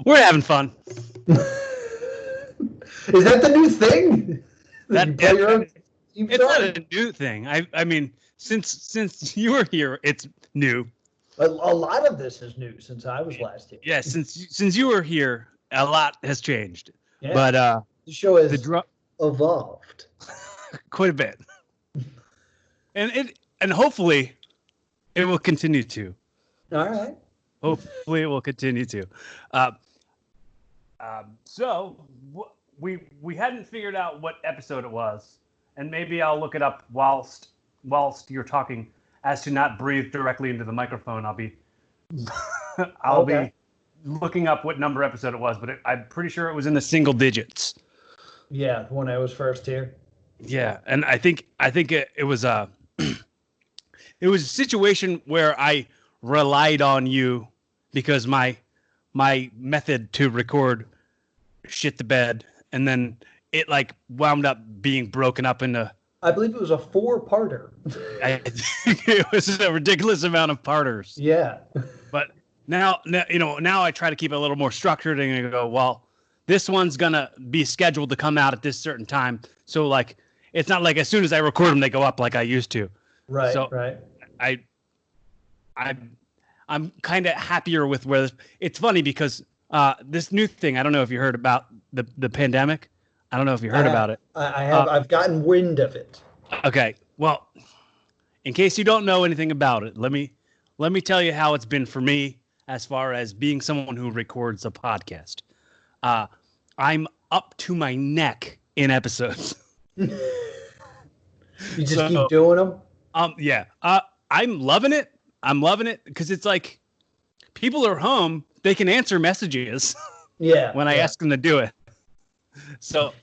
We're having fun. Is that the new thing? You play your own theme It's song? not a new thing. I mean, since you were here, it's new. A lot of this is new since I was last here. Yeah, since you were here, a lot has changed. Yeah. But The show has evolved quite a bit, and hopefully it will continue to. All right. Hopefully it will continue to. So we hadn't figured out what episode it was, and maybe I'll look it up whilst you're talking, as to not breathe directly into the microphone. I'll be looking up what number episode it was, but I'm pretty sure it was in the single digits. Yeah, when I was first here. Yeah, and I think it was a it was a situation where I relied on you because my method to record shit the bed, and then it like wound up being broken up into. I believe it was a 4-parter. I think it was a ridiculous amount of parters. Yeah. But now I try to keep it a little more structured and go, well, this one's gonna be scheduled to come out at this certain time. So like, it's not like as soon as I record them, they go up like I used to. Right. So right. I'm kind of happier with where it's funny because this new thing. I don't know if you heard about the pandemic. I don't know if you heard about it. I have. I've gotten wind of it. Okay. Well, in case you don't know anything about it, let me tell you how it's been for me as far as being someone who records a podcast. I'm up to my neck in episodes. You just keep doing them? Yeah. I'm loving it. I'm loving it because it's like people are home. They can answer messages. Yeah. When I ask them to do it. So,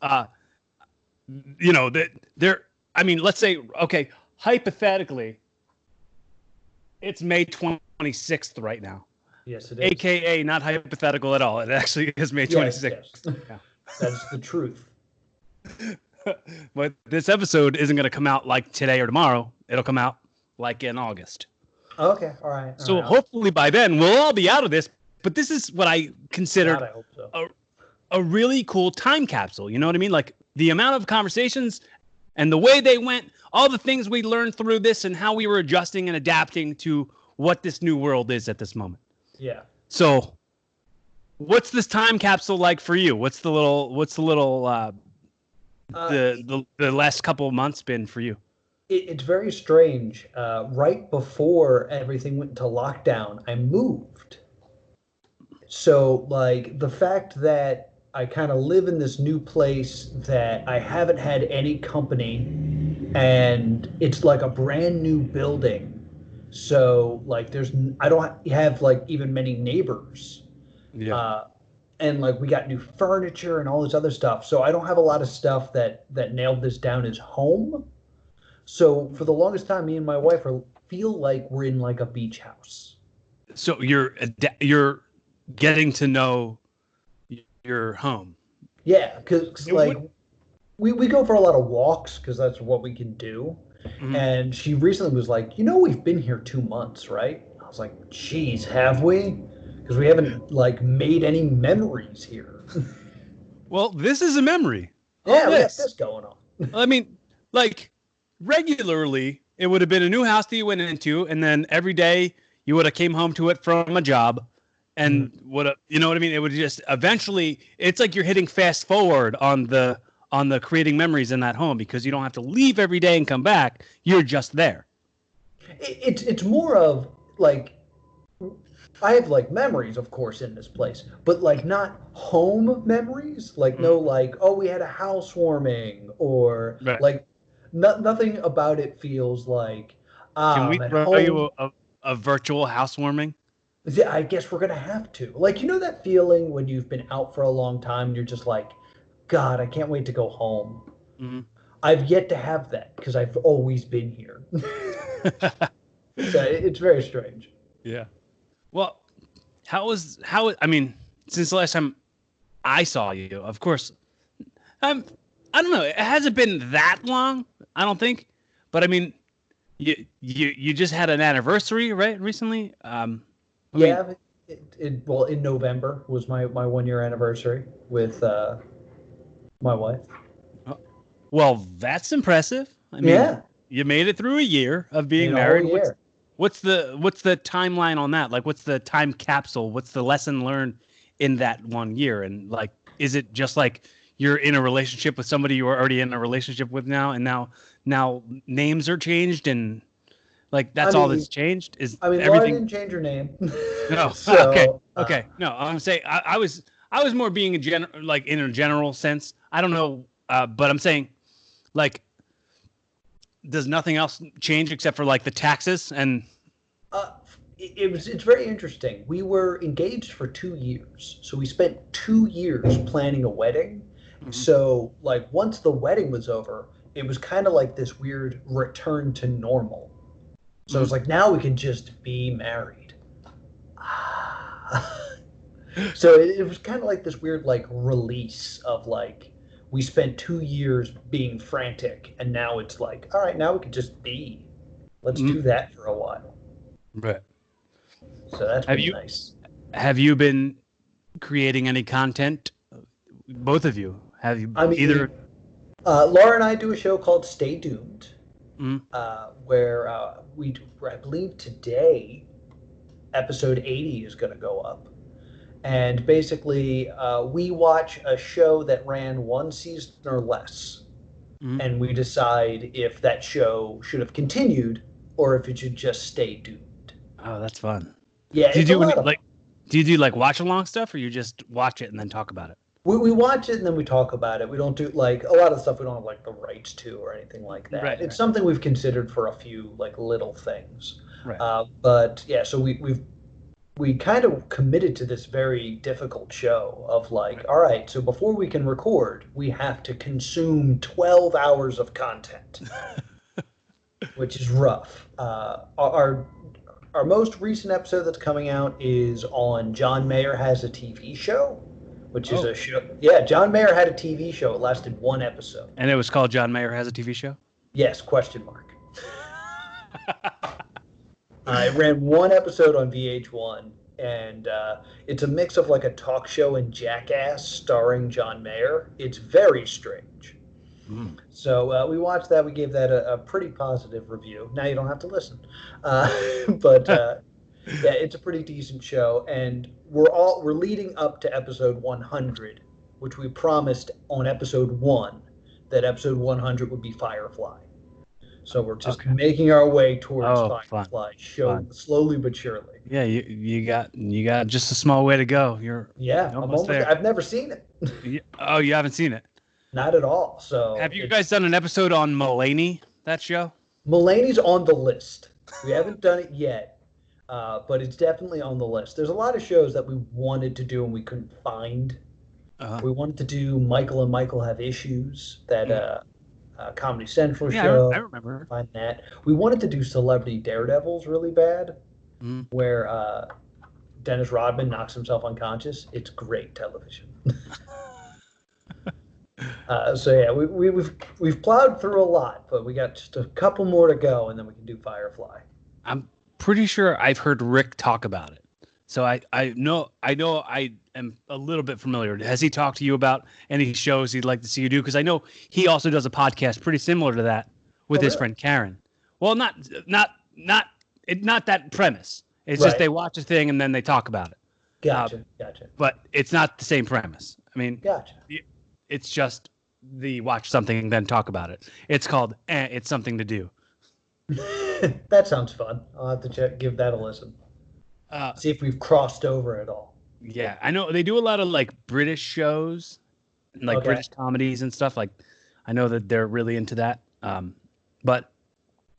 they're. I mean, let's say, okay, hypothetically, it's May 26th right now. Yes, it is. AKA not hypothetical at all. It actually is May 26th. Yes. Yeah. That's the truth. But this episode isn't going to come out like today or tomorrow. It'll come out like in August. Okay, all right. So hopefully by then we'll all be out of this. But this is what I considered a really cool time capsule. You know what I mean? Like the amount of conversations and the way they went, all the things we learned through this and how we were adjusting and adapting to what this new world is at this moment. Yeah. So what's this time capsule like for you? What's the last couple of months been for you? It's very strange. Right before everything went into lockdown, I moved. So like the fact that I kind of live in this new place that I haven't had any company, and it's like a brand new building. So like I don't have like even many neighbors. Yeah. And like we got new furniture and all this other stuff. So I don't have a lot of stuff that nailed this down as home. So for the longest time, me and my wife feel like we're in like a beach house. So you're getting to know your home. Yeah, because like we go for a lot of walks because that's what we can do. Mm-hmm. And she recently was like, we've been here 2 months, right? I was like, geez, have we? Because we haven't like made any memories here. Well, this is a memory. Yeah, we got this going on. I mean, like regularly, it would have been a new house that you went into, and then every day you would have came home to it from a job. And you know what I mean? It would just eventually, it's like you're hitting fast forward on the creating memories in that home because you don't have to leave every day and come back. You're just there. It's more of like, I have like memories, of course, in this place, but like not home memories. Like no, like, oh, we had a housewarming or like nothing about it feels like. Can we throw you a virtual housewarming? I guess we're going to have to. Like, that feeling when you've been out for a long time and you're just like, God, I can't wait to go home. Mm-hmm. I've yet to have that because I've always been here. So it's very strange. Yeah. Well, I mean, since the last time I saw you, of course, I don't know. It hasn't been that long, I don't think. But I mean, you just had an anniversary, right? Recently. I mean, Yeah, well, in November was my 1 year anniversary with my wife. well, that's impressive. I mean, Yeah, you made it through a year of being made a whole married. year. What's the timeline on that? Like, what's the time capsule? What's the lesson learned in that 1 year? And like, is it just like you're in a relationship with somebody you are already in a relationship with now, and now names are changed, and like I that's all that's mean, changed? Is Laura everything? didn't change her name, No. Okay. so Okay. No, I'm saying I was more being like in a general sense. I don't know, but I'm saying like, does nothing else change except for like the taxes and uh, it's very interesting. We were engaged for 2 years, so we spent 2 years planning a wedding. Mhm. So like once the wedding was over, it was kind of like this weird return to normal. So it's Mhm. like now we can just be married. So it was kind of like this weird like release of like we spent 2 years being frantic, and now it's like, all right, now we can just be. Let's Mhm. do that for a while. Right. So that's Have been you nice. have you been creating any content? Both of you have you I either? mean, Laura and I do a show called Stay Doomed, Mm, where I believe today, episode 80 is going to go up. And basically, we watch a show that ran one season or less, mm. and we decide if that show should have continued or if it should just stay doomed. Oh, that's fun. Yeah, Do you it's a do any lot of fun. like? Do you do like watch along stuff, or you just watch it and then talk about it? We watch it and then we talk about it. We don't do like a lot of stuff we don't have like the rights to or anything like that. Right. It's Right. something we've considered for a few like little things. Right. But yeah, so we kind of committed to this very difficult show of like, Right. all right, so before we can record, we have to consume 12 hours of content, which is rough. Our most recent episode that's coming out is on John Mayer Has a TV Show, which is Oh, a show. Yeah, John Mayer had a TV show. It lasted one episode. and it was called John Mayer Has a TV Show. Yes, question mark. It ran one episode on VH1, and it's a mix of like a talk show and Jackass starring John Mayer. It's very strange. Mm. So we watched that. We gave that a pretty positive review. Now you don't have to listen, but yeah, it's a pretty decent show, and we're leading up to episode 100, which we promised on episode 1 that episode 100 would be Firefly. So we're just Okay. making our way towards Oh, fun, Firefly, show fun. slowly but surely. Yeah, you got just a small way to go. You're Yeah, I'm almost almost. there. I've never seen it, Oh, you haven't seen it. not at all. So Have you it's guys done an episode on Mulaney, that show? Mulaney's on the list. We haven't done it yet, but it's definitely on the list. There's a lot of shows that we wanted to do and we couldn't find. Uh, We wanted to do Michael and Michael Have Issues, that mm. Comedy Central Yeah, I show. remember. Find that. We wanted to do Celebrity Daredevils really bad, Mm. where Dennis Rodman knocks himself unconscious. It's great television. So yeah, we've plowed through a lot, but we got just a couple more to go, and then we can do Firefly. I'm pretty sure I've heard Rick talk about it. So I know I am a little bit familiar. Has he talked to you about any shows he'd like to see you do? Because I know he also does a podcast pretty similar to that with Oh, his really? friend Karen. Well, not that premise. It's just Right. they watch a thing and then they talk about it. Gotcha. But it's not the same premise. I mean, Gotcha. it's just the watch something and then talk about it. It's called It's Something to Do. That sounds fun. I'll have to give that a listen. See if we've crossed over at all. Yeah, I know they do a lot of like British shows and like Okay. British comedies and stuff. Like, I know that they're really into that. But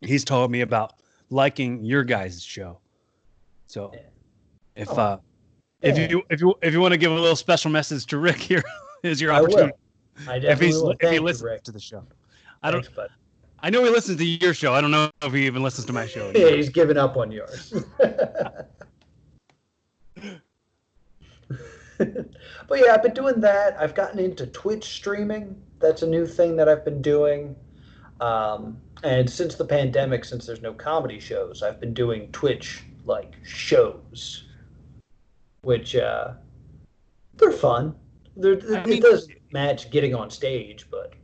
he's told me about liking your guys' show. So Yeah. if Oh, if yeah. you want to give a little special message to Rick, here is your I will. opportunity. I definitely will. If he Thank you, listens Rick. to the show, Thanks, bud. I know he listens to your show. I don't know if he even listens to my show Yeah, anymore. he's given up on yours. But yeah, I've been doing that. I've gotten into Twitch streaming. That's a new thing that I've been doing. And since the pandemic, since there's no comedy shows, I've been doing Twitch like shows, which they're fun. I It mean, does match getting on stage, but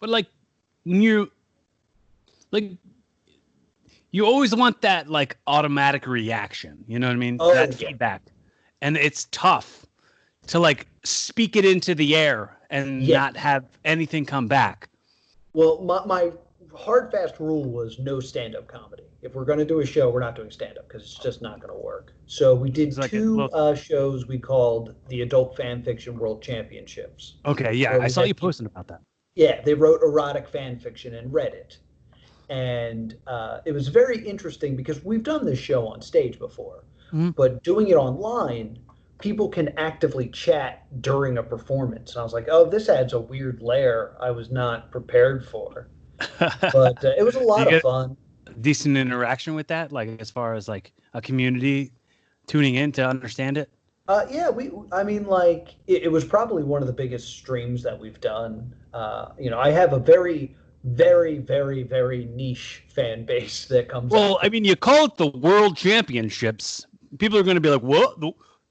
like when you like you always want that like automatic reaction. You know what I mean? oh That yeah, feedback, and it's tough to like speak it into the air and yeah. not have anything come back. Well, my hard fast rule was no stand up comedy. If we're going to do a show, we're not doing stand up because it's just not going to work. So we It's did like a two little, shows we called the Adult Fan Fiction World Championships. okay, yeah, Where I we saw had you people, posting about that. yeah, they wrote erotic fan fiction and read it. And it was very interesting because we've done this show on stage before, Mhm. but doing it online, people can actively chat during a performance. And I was like, oh, this adds a weird layer I was not prepared for. But it was a Do you lot of get fun. decent interaction with that, like as far as like a community tuning in to understand it? Yeah, I mean, like, it was probably one of the biggest streams that we've done. I have a very, very, very, very niche fan base that comes Well, out. I mean, you call it the World Championships. People are going to be like, "What?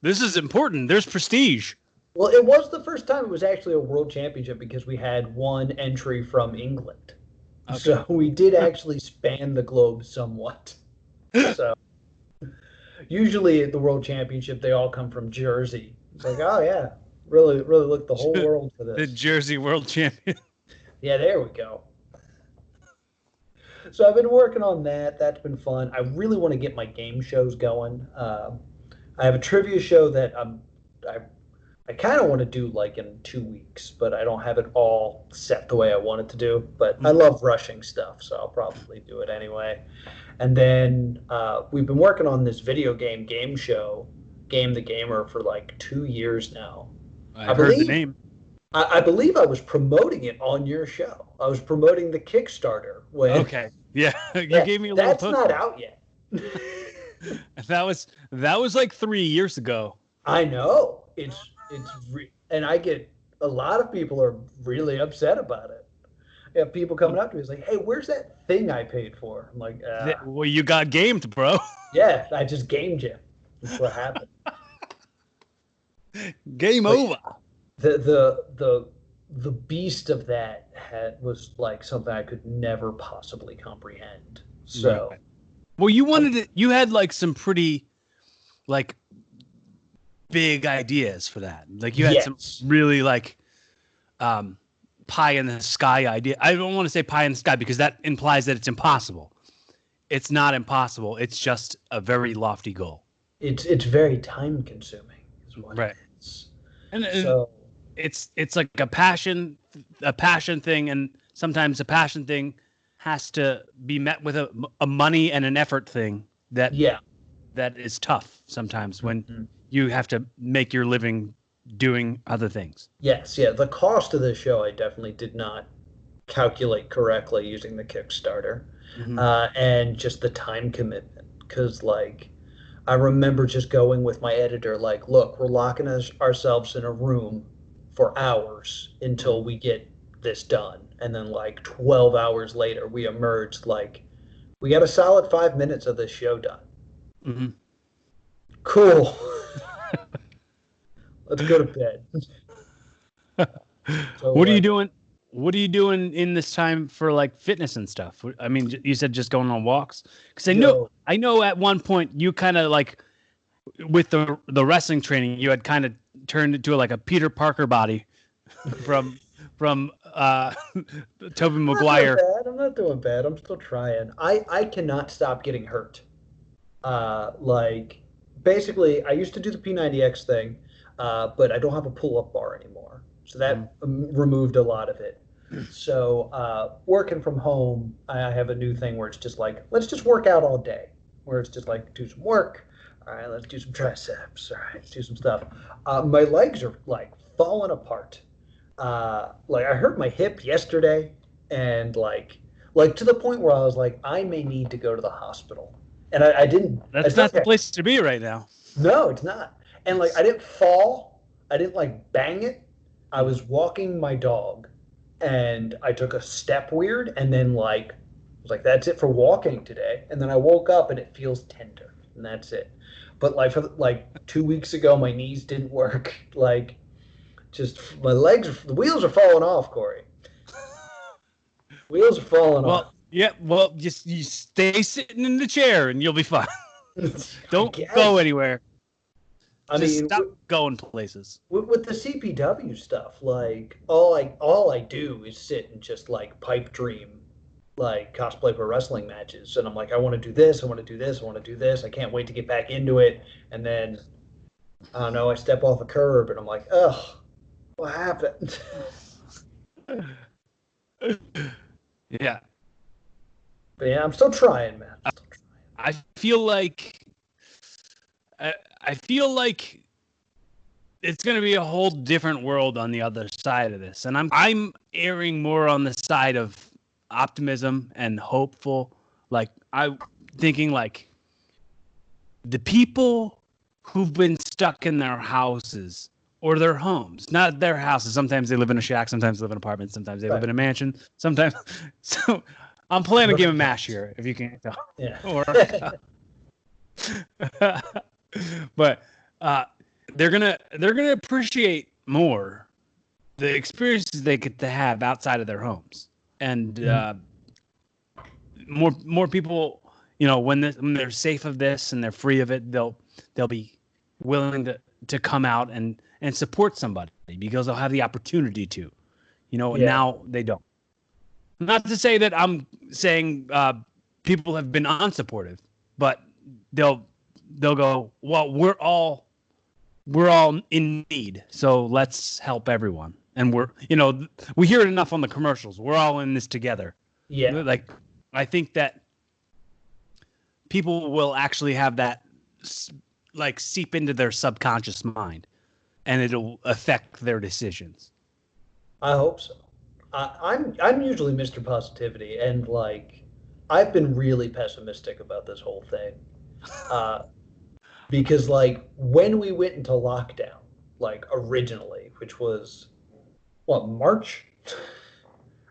This is important. There's prestige." Well, it was the first time it was actually a world championship because we had one entry from England. Okay. So we did actually span the globe somewhat. So usually at the world championship, they all come from Jersey. It's like, oh yeah, really, really look the whole world for The this. Jersey World Champion. Yeah, there we go. So I've been working on that. That's been fun. I really want to get my game shows going. I have a trivia show that I I kind of want to do like in 2 weeks, but I don't have it all set the way I want it to do. But I love rushing stuff, so I'll probably do it anyway. And then we've been working on this video game show, Game the Gamer, for like 2 years now. I heard the name. I believe I was promoting it on your show. I was promoting the Kickstarter when Okay. Yeah, you yeah, gave me a little that's not poster. out yet. That was like 3 years ago. I know and I get a lot of people are really upset about it. Yeah, people coming up to me is like, "Hey, where's that thing I paid for?" I'm like, Well, you got gamed, bro. "Yeah, I just gamed you." That's what happened. Game But over. the beast of that was like something I could never possibly comprehend. So, Right. Well, you wanted it. You had like some pretty, like, big ideas for that. Like you had some yes, really like, pie in the sky idea. I don't want to say pie in the sky because that implies that it's impossible. It's not impossible. It's just a very lofty goal. it's very time consuming, is what Right. it is. And So, it's like a passion thing, and sometimes a passion thing has to be met with a money and an effort thing that yeah. that is tough sometimes when Mhm. you have to make your living doing other things. Yes, yeah. The cost of this show I definitely did not calculate correctly using the Kickstarter, Mhm. and just the time commitment. Because like, I remember just going with my editor, like, look, we're locking ourselves in a room for hours until we get this done, and then like 12 hours later, we emerged like, we got a solid 5 minutes of this show done. Mhm. Cool. Let's go to bed. So What are you like, doing? What are you doing in this time for like fitness and stuff? I mean, you said just going on walks. Because yo, I know at one point you kind of like with the wrestling training, you had kind of turned into like a Peter Parker body from Tobey Maguire. I'm not doing bad. I'm still trying. I cannot stop getting hurt. Like basically, I used to do the P90X thing, but I don't have a pull-up bar anymore. So that removed a lot of it. So working from home, I have a new thing where it's just like, let's just work out all day. Where it's just like, do some work. All right, let's do some triceps. All right, let's do some stuff. My legs are like falling apart. Like I hurt my hip yesterday, and like to the point where I was like, I may need to go to the hospital. And I didn't. That's not the place to be right now. No, it's not. And like I didn't fall. I didn't like bang it. I was walking my dog and I took a step weird and then like was like, that's it for walking today. And then I woke up and it feels tender and that's it. But like for like 2 weeks ago, my knees didn't work. Like just my legs, the wheels are falling off, Corey. Wheels are falling off. Well, yeah. Well, just you stay sitting in the chair and you'll be fine. Don't go anywhere. I Just mean, stop going places. with the CPW stuff, like all I do is sit and just like pipe dream like cosplay pro wrestling matches, and I'm like, I want to do this, I want to do this, I want to do this. I can't wait to get back into it, and then I don't know, I step off a curb, and I'm like, ugh, what happened? Yeah. But yeah, I'm still trying, man. I feel like I feel like it's going to be a whole different world on the other side of this, and I'm erring more on the side of optimism and hopeful. Like I'm thinking like the people who've been stuck in their houses or their homes, not their houses. Sometimes they live in a shack, sometimes they live in an apartment, sometimes they live in a mansion, sometimes. So I'm playing a game of MASH here, if you can't tell. Yeah. But they're gonna appreciate more the experiences they get to have outside of their homes, and more people, you know, when they're safe of this and they're free of it, they'll be willing to come out and support somebody because they'll have the opportunity to, you know. And now they don't. Not to say that I'm saying people have been unsupportive, but they'll go, well, we're all in need, so let's help everyone. And we hear it enough on the commercials. We're all in this together. Yeah. Like, I think that people will actually have that like seep into their subconscious mind, and it'll affect their decisions. I hope so. I'm usually Mr. Positivity, and like I've been really pessimistic about this whole thing, because like when we went into lockdown, like originally, which was what, March,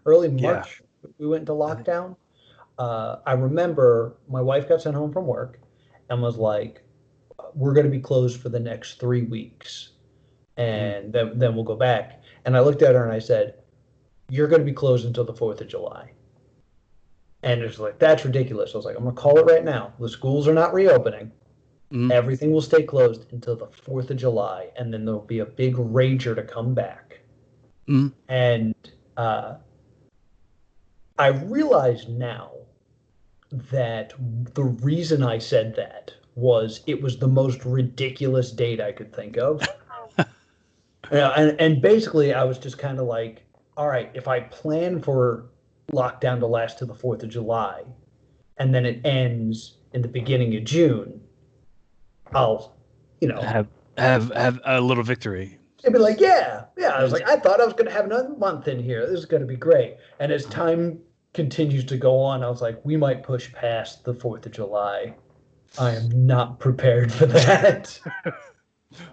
early March, we went into lockdown. I remember my wife got sent home from work and was like, "We're going to be closed for the next 3 weeks, and then we'll go back." And I looked at her and I said, "You're going to be closed until the 4th of July." And it's like, that's ridiculous. I was like, I'm going to call it right now. The schools are not reopening. Everything will stay closed until the 4th of July. And then there'll be a big rager to come back. And I realize now that the reason I said that was it was the most ridiculous date I could think of. And basically I was just kind of like, all right, if I plan for lockdown to last to the 4th of July and then it ends in the beginning of June, I'll, have a little victory. It'd be like, yeah. I was like, I thought I was going to have another month in here. This is going to be great. And as time continues to go on, I was like, we might push past the 4th of July. I am not prepared for that.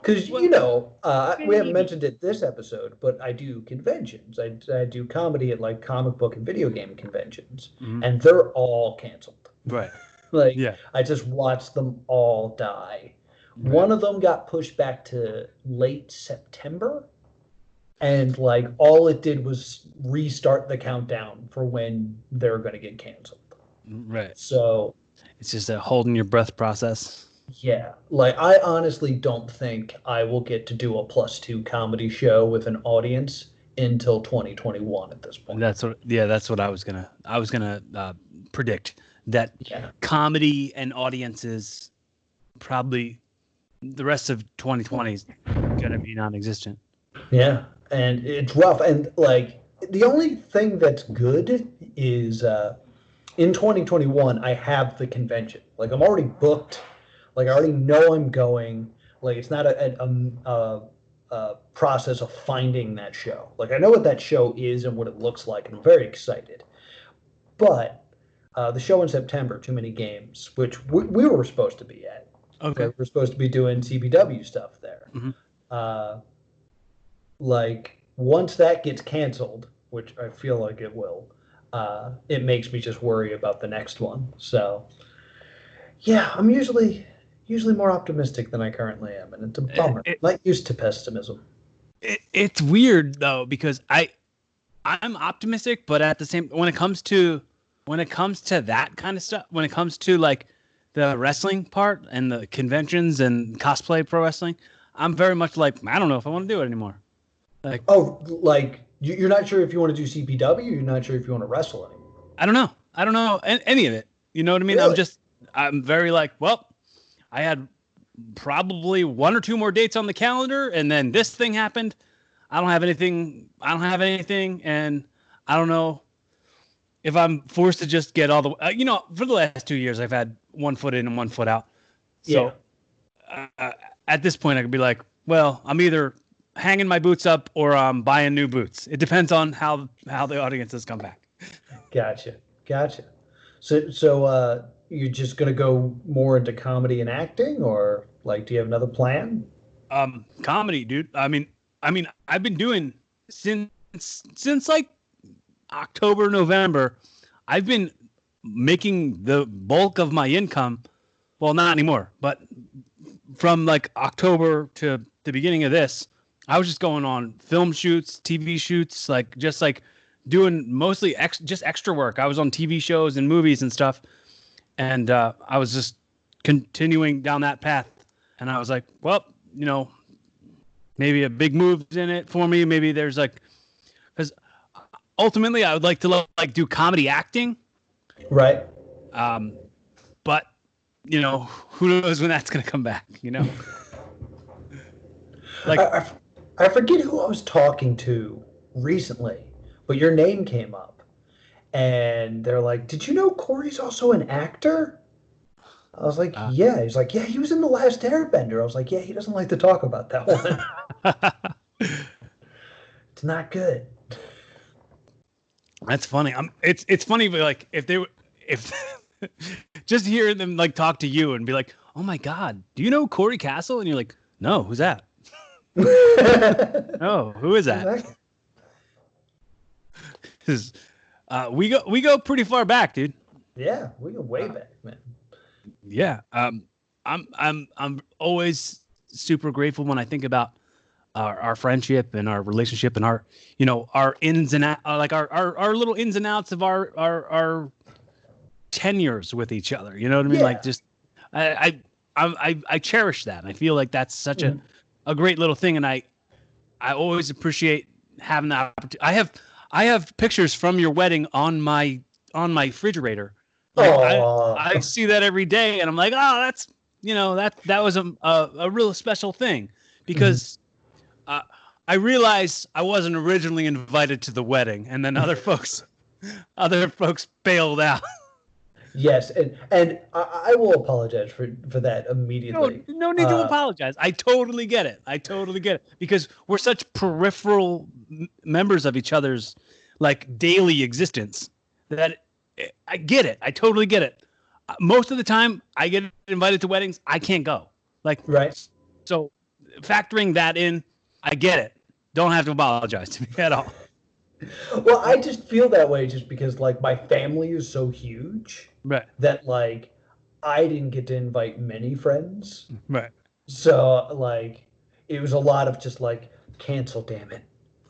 Because, we haven't mentioned it this episode, but I do conventions. I do comedy at like comic book and video game conventions, and they're all canceled. Right. I just watched them all die. Right. One of them got pushed back to late September, and like all it did was restart the countdown for when they're going to get canceled. Right. So it's just a holding your breath process. Yeah, like I honestly don't think I will get to do a +2 comedy show with an audience until 2021 at this point. That's what I was gonna predict, that comedy and audiences probably the rest of 2020 is gonna be non-existent. Yeah, and it's rough. And like the only thing that's good is in 2021 I have the convention. Like I'm already booked. Like I already know I'm going. Like it's not a process of finding that show. Like I know what that show is and what it looks like, and I'm very excited. But the show in September, Too Many Games, which we were supposed to be at. Okay. We're supposed to be doing CBW stuff there. like once that gets canceled, which I feel like it will, it makes me just worry about the next one. So yeah, I'm usually more optimistic than I currently am, and it's a bummer. It, Not used to pessimism. it's weird though, because I'm optimistic, but at the same, when it comes to that kind of stuff, when it comes to like the wrestling part and the conventions and cosplay pro wrestling, I'm very much like, I don't know if I want to do it anymore. Like, Oh, like you're not sure if you want to do CPW. You're not sure if you want to wrestle anymore. I don't know. I don't know any of it. You know what I mean? Really? I'm very like, well, I had probably one or two more dates on the calendar, and then this thing happened. I don't have anything. And I don't know if I'm forced to just get all the. For the last 2 years, I've had 1 foot in and 1 foot out. So at this point, I could be like, well, I'm either hanging my boots up or I'm buying new boots. It depends on how the audiences come back. Gotcha. So you're just gonna go more into comedy and acting, or like, do you have another plan? Comedy, dude. I mean, I've been doing since like October, November. I've been making the bulk of my income. Well, not anymore, but from like October to the beginning of this, I was just going on film shoots, TV shoots, like just like doing mostly just extra work. I was on TV shows and movies and stuff, and I was just continuing down that path. And I was like, well, maybe a big move's in it for me. Maybe there's like, because ultimately I would like to like do comedy acting, Right. but who knows when that's gonna come back? Like I forget who I was talking to recently, but your name came up, and they're like, "Did you know Corey's also an actor?" I was like, "Yeah." He's like, "Yeah, he was in The Last Airbender." I was like, "Yeah, he doesn't like to talk about that one. It's not good." That's funny. It's funny, but like if just hearing them like talk to you and be like, "Oh my God, do you know Corey Castle?" And you're like, "No, who's that?" Oh, who is that? Because we go pretty far back, dude. Yeah, we go way back, man. Yeah. I'm always super grateful when I think about our friendship and our relationship and our our ins and outs, like our little ins and outs of our tenures with each other. You know what I mean? Yeah. Like just I cherish that. I feel like that's such a great little thing, and I always appreciate having the opportunity. I have pictures from your wedding on my refrigerator. Like, I see that every day, and I'm like, oh, that's that was a real special thing, because I realized I wasn't originally invited to the wedding, and then other folks bailed out. Yes, and I will apologize for that immediately. No need to apologize. I totally get it. Because we're such peripheral members of each other's like daily existence that I get it. I totally get it. Most of the time I get invited to weddings, I can't go. Like, right. So factoring that in, I get it. Don't have to apologize to me at all. Well, I just feel that way just because like my family is so huge, right, that like I didn't get to invite many friends. Right. So like it was a lot of just like, cancel, damn it.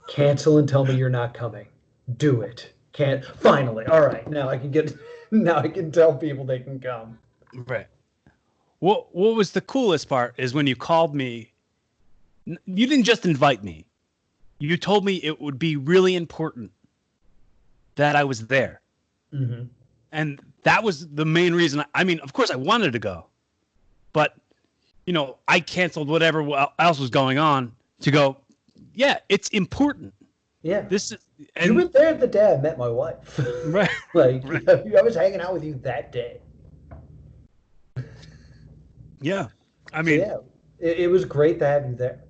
Cancel and tell me you're not coming. Do it. Can't finally. All right. Now I can tell people they can come. Right. What was the coolest part is when you called me. You didn't just invite me. You told me it would be really important that I was there. Mm-hmm. And that was the main reason. I mean, of course I wanted to go, but I canceled whatever else was going on to go. Yeah, it's important. Yeah. And you were there the day I met my wife. Right. Like, right. I was hanging out with you that day. Yeah. I mean, so yeah, it was great to have you there.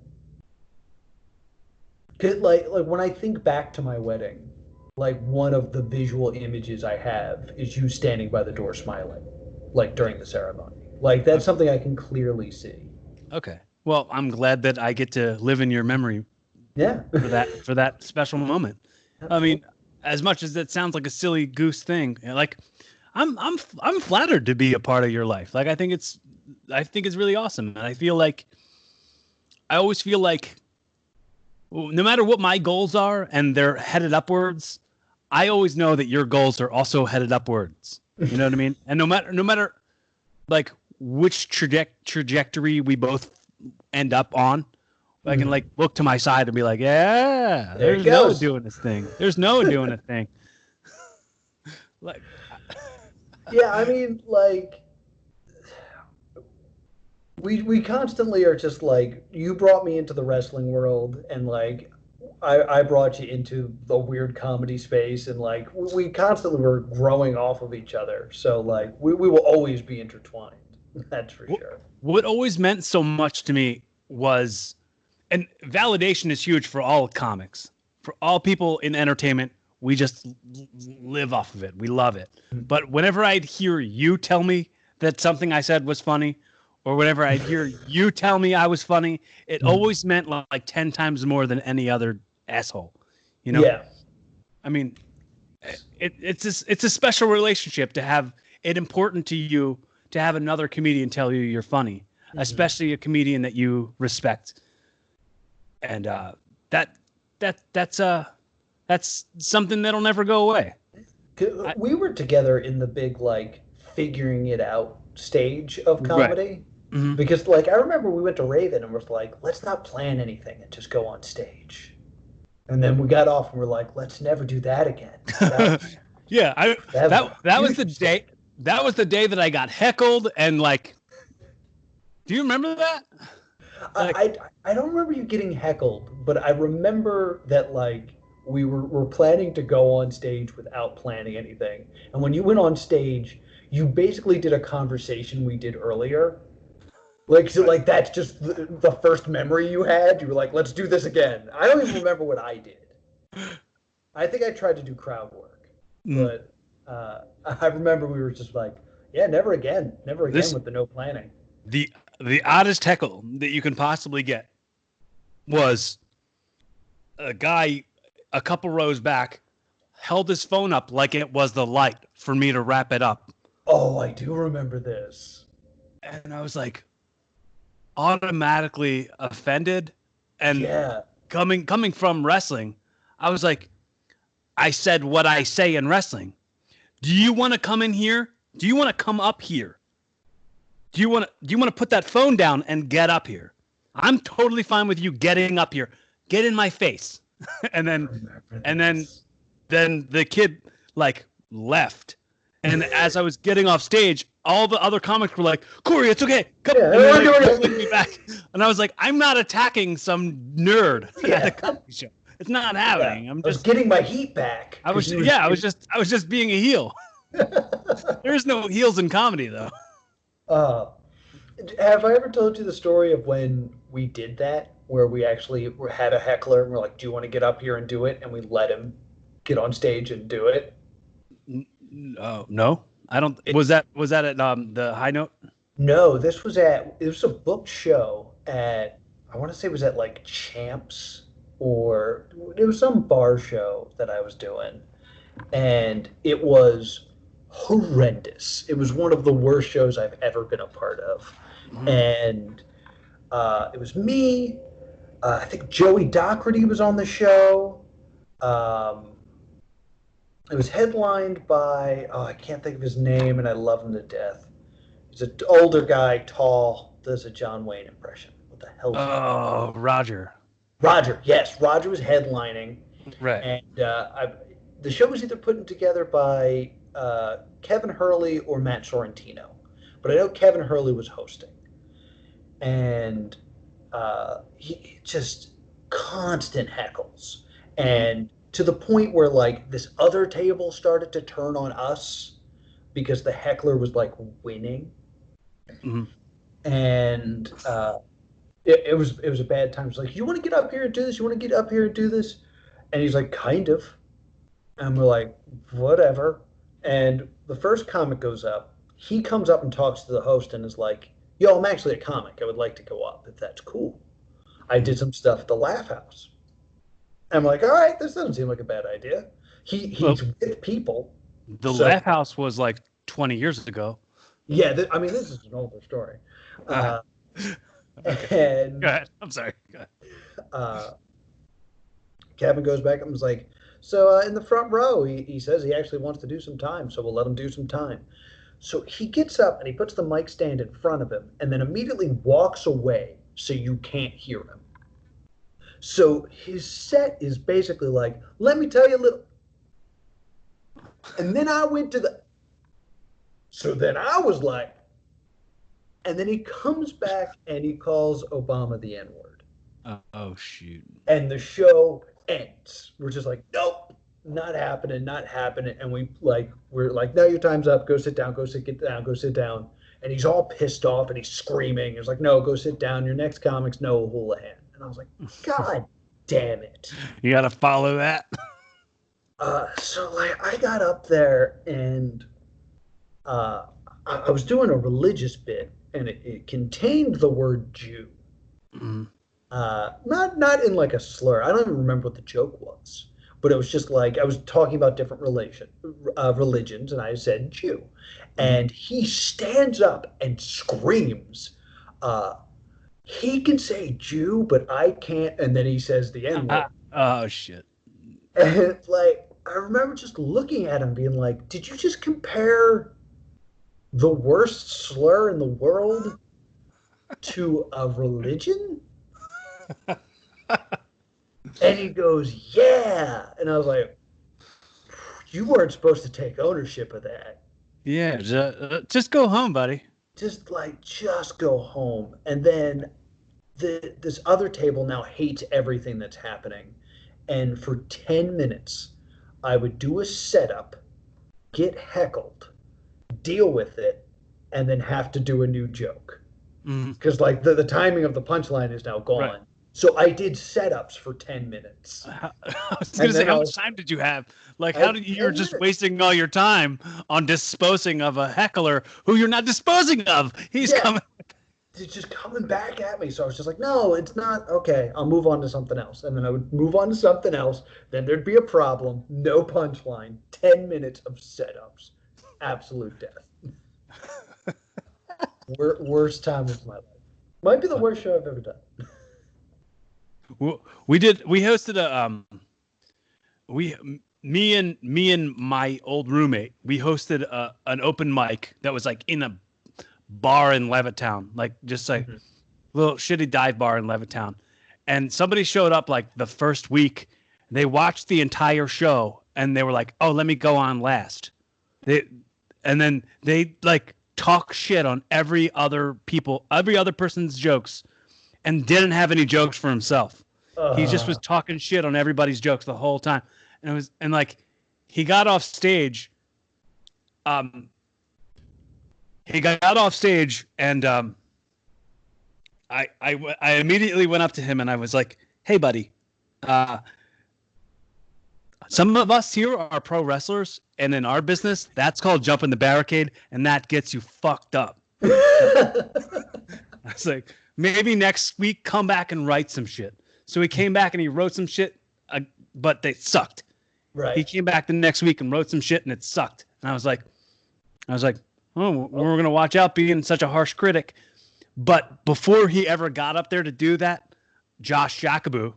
Cause like when I think back to my wedding, like one of the visual images I have is you standing by the door smiling, like during the ceremony. Like that's something I can clearly see. Okay. Well, I'm glad that I get to live in your memory Yeah. for that special moment. I Absolutely. mean, as much as it sounds like a silly goose thing, like I'm flattered to be a part of your life. Like I think it's really awesome, and I always feel like no matter what my goals are and they're headed upwards, I always know that your goals are also headed upwards. You know what I mean? And no matter like which trajectory we both end up on, I can like look to my side and be like, yeah, There he there's Noah goes. doing this thing. There's Noah doing a thing. Like, Yeah, I mean, like we constantly are just like you brought me into the wrestling world, and like I brought you into the weird comedy space, and like we constantly were growing off of each other. So like we will always be intertwined. That's for sure. what always meant so much to me was, and validation is huge for all comics, for all people in entertainment. We just live off of it. We love it. But whenever I'd hear you tell me that something I said was funny, or whenever I'd hear you tell me I was funny, it always meant like 10 times more than any other asshole. You know? Yeah. I mean, it's a special relationship to have it important to you to have another comedian tell you you're funny, especially a comedian that you respect. And that's something that'll never go away. We were together in the big like figuring it out stage of Right. comedy. Mm-hmm. Because like I remember we went to Raven and was like, let's not plan anything and just go on stage. And then we got off and we're like, let's never do that again. Yeah, that was the huge day. That was the day that I got heckled and like. Do you remember that? Like, I don't remember you getting heckled, but I remember that like were planning to go on stage without planning anything. And when you went on stage, you basically did a conversation we did earlier. Like so, like that's just the first memory you had. You were like, let's do this again. I don't even remember what I did. I think I tried to do crowd work, mm, but I remember we were just like, yeah, never again, never again this with the no planning. the the oddest heckle that you can possibly get was a guy a couple rows back held his phone up like it was the light for me to wrap it up. Oh, I do remember this. And I was like automatically offended. And Yeah. coming from wrestling, I was like, I said what I say in wrestling. Do you want to come in here? Do you want to come up here? Do you want to put that phone down and get up here? I'm totally fine with you getting up here. Get in my face. and then the kid like left. And as I was getting off stage, all the other comics were like, Corey, it's okay. Come. Yeah, And then like, pulling me back. And I was like, I'm not attacking some nerd at a comedy show. It's not happening. Yeah. I'm I was just getting my heat back. I was just being a heel. There's no heels in comedy though. uh, have I ever told you the story of when we did that, where we actually had a heckler and we're like, "Do you want to get up here and do it?" And we let him get on stage and do it. Oh no, I don't. Was that at the high note? No, it was a booked show at I want to say it was at like Champs or it was some bar show that I was doing, and it was horrendous. It was one of the worst shows I've ever been a part of, and it was me. I think Joey Doherty was on the show. Um, it was headlined by I can't think of his name, and I love him to death. He's an older guy, tall, does a John Wayne impression. What the hell? Oh, Roger. Roger. Yes, Roger was headlining, Right. and the show was either put together by Kevin Hurley or Matt Sorrentino, but I know Kevin Hurley was hosting, and he just constant heckles, and to the point where like this other table started to turn on us because the heckler was like winning, Mm-hmm. and it was a bad time. It's like, you want to get up here and do this? You want to get up here and do this? And he's like, kind of. And we're like, whatever. And the first comic goes up. He comes up and talks to the host and is like, yo, I'm actually a comic. I would like to go up if that's cool. I did some stuff at the Laugh House. I'm like, all right, this doesn't seem like a bad idea. He's with people. The So, Laugh House was like 20 years ago. yeah, I mean, this is an older story. Okay. And Go ahead. I'm sorry. Go ahead. Kevin goes back and was like, so in the front row, he says he actually wants to do some time, so we'll let him do some time. So he gets up and he puts the mic stand in front of him and then immediately walks away so you can't hear him. So his set is basically like, let me tell you a little. And then I went to the. So then I was like, and then he comes back and he calls Obama the N-word. Oh, shoot. And the show ends. We're just like, nope, not happening, not happening. And we're like, no, your time's up. Go sit down. Go sit down. And he's all pissed off and he's screaming. He's like, no, go sit down. Your next comic's Noah Houlihan. And I was like, God damn it. You got to follow that. So like I got up there and I was doing a religious bit and it contained the word Jew. Mm. Not in like a slur. I don't even remember what the joke was, but it was just like I was talking about different religions, and I said Jew, and he stands up and screams, "He can say Jew, but I can't." And then he says the N-word. Oh shit! And it's like I remember just looking at him, being like, "Did you just compare the worst slur in the world to a religion?" And he goes, yeah. And I was like, you weren't supposed to take ownership of that. Yeah, just go home, buddy. Just go home. And then this other table now hates everything that's happening. And for 10 minutes, I would do a setup, get heckled, deal with it, and then have to do a new joke. Because like the timing of the punchline is now gone. Right. So I did setups for 10 minutes. I was going to say, how much time did you have? Like, you're just wasting all your time on disposing of a heckler who you're not disposing of. He's coming. It's just coming back at me. So I was just like, no, it's not. Okay, I'll move on to something else. And then I would move on to something else. Then there'd be a problem. No punchline. 10 minutes of setups. Absolute death. Worst time of my life. Might be the worst show I've ever done. We hosted me and my old roommate, we hosted an open mic that was like in a bar in Levittown, like just like little shitty dive bar in Levittown. And somebody showed up like the first week. They watched the entire show and they were like, oh, let me go on last. And then they like talk shit on every other person's jokes and didn't have any jokes for himself. He just was talking shit on everybody's jokes the whole time. And he got off stage. He got off stage and I immediately went up to him and I was like, hey buddy, some of us here are pro wrestlers, and in our business, that's called jumping the barricade, and that gets you fucked up. I was like, maybe next week, come back and write some shit. So he came back and he wrote some shit, but they sucked. Right. He came back the next week and wrote some shit, and it sucked. And I was like, oh, we're going to watch out being such a harsh critic. But before he ever got up there to do that, Josh Jacobou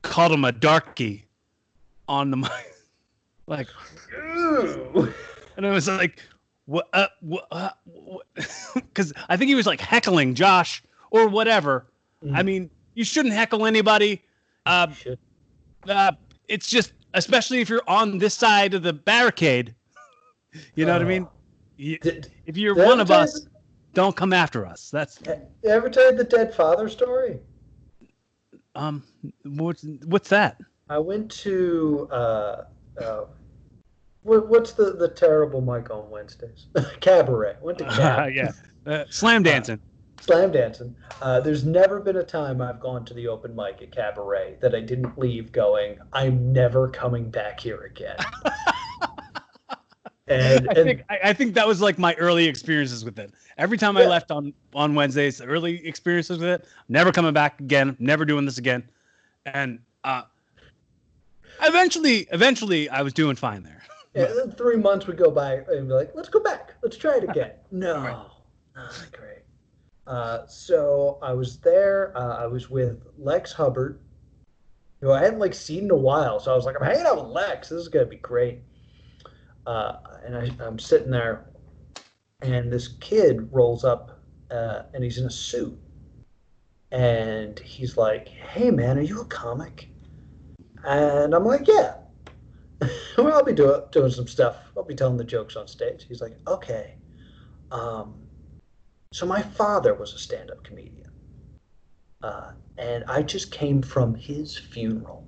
called him a darkie on the mic. Like, ooh. And I was like, what? Because I think he was like heckling Josh or whatever. I mean, you shouldn't heckle anybody. It's just, especially if you're on this side of the barricade, you know what I mean? If you're one of us, don't come after us. That's. You ever tell the dead father story? What's that? I went to what's the terrible mic on Wednesdays? Cabaret. Went to Cabaret. Slam dancing. Slam dancing. There's never been a time I've gone to the open mic at Cabaret that I didn't leave going, I'm never coming back here again. I think that was like my early experiences with it. Every time I left on Wednesdays, early experiences with it, never coming back again, never doing this again. And eventually, I was doing fine there. Yeah, and then 3 months would go by and be like, let's go back. Let's try it again. No, Right. not great. So I was there. I was with Lex Hubbard, who I hadn't like seen in a while. So I was like, I'm hanging out with Lex. This is gonna be great. I'm sitting there, and this kid rolls up, and he's in a suit, and he's like, "Hey man, are you a comic?" And I'm like, "Yeah." Well, I'll be doing some stuff. I'll be telling the jokes on stage. He's like, "Okay." So my father was a stand-up comedian, and I just came from his funeral,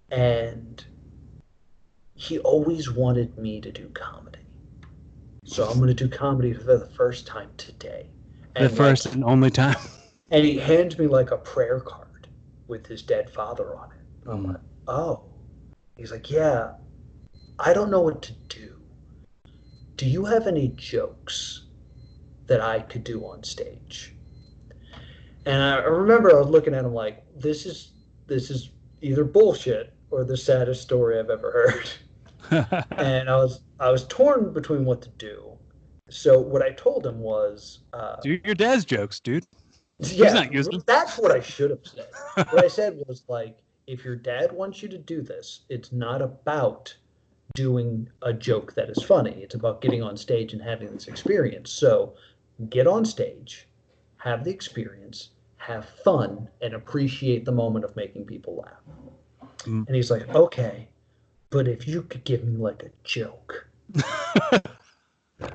and he always wanted me to do comedy. So I'm going to do comedy for the first time today. And the first and only time. And he hands me like a prayer card with his dead father on it. I'm like, oh. He's like, yeah, I don't know what to do. Do you have any jokes that I could do on stage? And I remember I was looking at him like, this is either bullshit or the saddest story I've ever heard. And I was torn between what to do. So what I told him was, do your dad's jokes, dude. Yeah, that's what I should have said. What I said was like, if your dad wants you to do this, it's not about doing a joke that is funny. It's about getting on stage and having this experience. So get on stage, have the experience, have fun, and appreciate the moment of making people laugh. And he's like, okay, but if you could give me like a joke.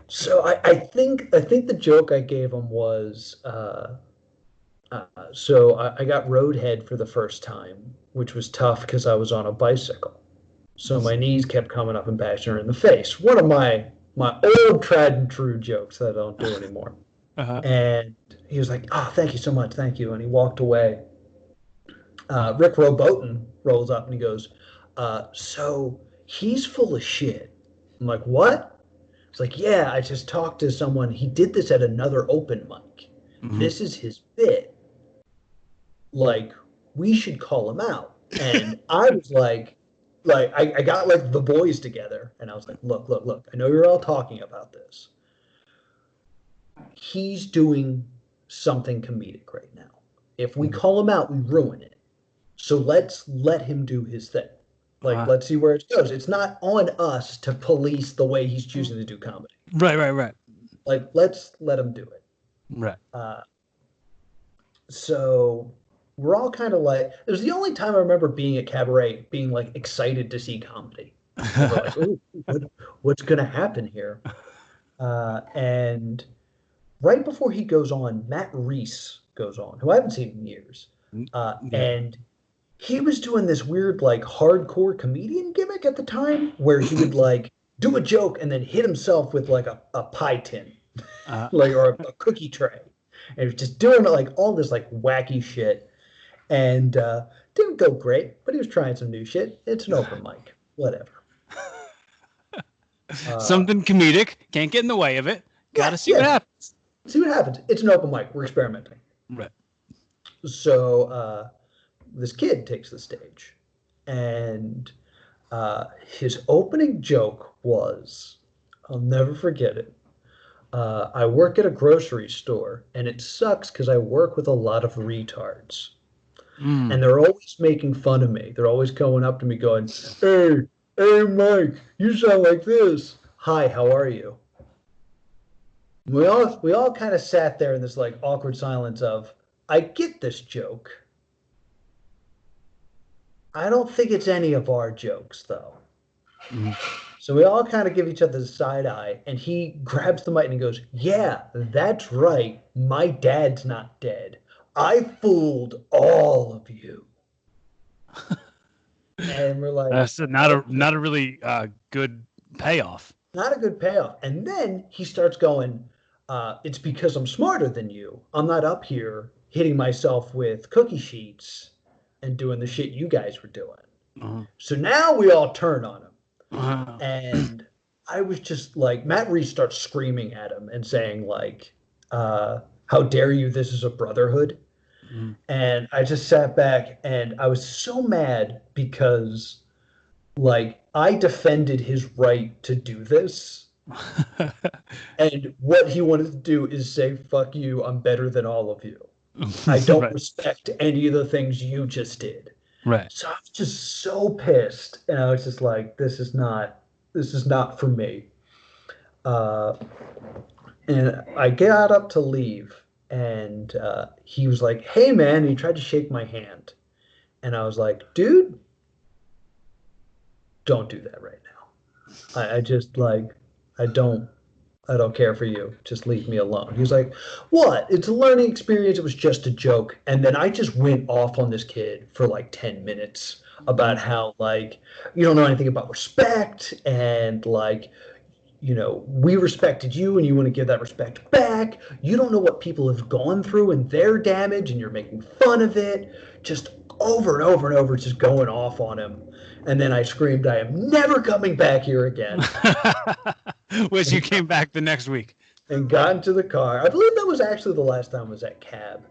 So I think the joke I gave him was, so I got roadhead for the first time, which was tough because I was on a bicycle. So my knees kept coming up and bashing her in the face. One of my old tried and true jokes that I don't do anymore. And he was like, oh, thank you so much. Thank you. And he walked away. Rick Robotin rolls up and he goes, so he's full of shit. I'm like, what? It's like, yeah, I just talked to someone. He did this at another open mic. This is his bit. Like, we should call him out. And I was like I got like the boys together and I was like, look, I know you're all talking about this. He's doing something comedic right now. If we call him out, we ruin it. So let's let him do his thing. Like, let's see where it goes. It's not on us to police the way he's choosing to do comedy. Right. Like, let's let him do it. Right. So we're all kind of like, it was the only time I remember being at Cabaret, being like excited to see comedy. We're like, ooh, what's going to happen here? And right before he goes on, Matt Reese goes on, who I haven't seen in years. And he was doing this weird, like, hardcore comedian gimmick at the time where he would, like, do a joke and then hit himself with, like, a pie tin, like, or a cookie tray. And he was just doing, like, all this, like, wacky shit. And didn't go great, but he was trying some new shit. It's an open mic. Whatever. Something comedic. Can't get in the way of it. Got to see what happens. See what happens. It's an open mic. We're experimenting. Right. So this kid takes the stage, and his opening joke was, I'll never forget it. I work at a grocery store, and it sucks because I work with a lot of retards. And they're always making fun of me. They're always going up to me going, hey, Mike, you sound like this. Hi, how are you? We all kind of sat there in this like awkward silence of, I get this joke. I don't think it's any of our jokes, though. So we all kind of give each other the side eye, and he grabs the mic and he goes, yeah, that's right. My dad's not dead. I fooled all of you. And we're like, that's not a really good payoff. Not a good payoff. And then he starts going, it's because I'm smarter than you. I'm not up here hitting myself with cookie sheets and doing the shit you guys were doing. So now we all turn on him. And I was just like, Matt Reese starts screaming at him and saying like, how dare you, this is a brotherhood. Mm. And I just sat back and I was so mad because like I defended his right to do this. And what he wanted to do is say, fuck you, I'm better than all of you. I don't Right. respect any of the things you just did. Right. So I was just so pissed. And I was just like, this is not for me. Uh, and I got up to leave and he was like, hey man, and he tried to shake my hand. And I was like, dude, don't do that right now. I just like, I don't I don't care for you. Just leave me alone. He was like, what? It's a learning experience. It was just a joke. And then I just went off on this kid for like 10 minutes about how, like, you don't know anything about respect. And, like, we respected you and you want to give that respect back. You don't know what people have gone through and their damage and you're making fun of it. Just over and over and over, just going off on him. And then I screamed, I am never coming back here again. Which you came back the next week. And got into the car. I believe that was actually the last time I was at Cab.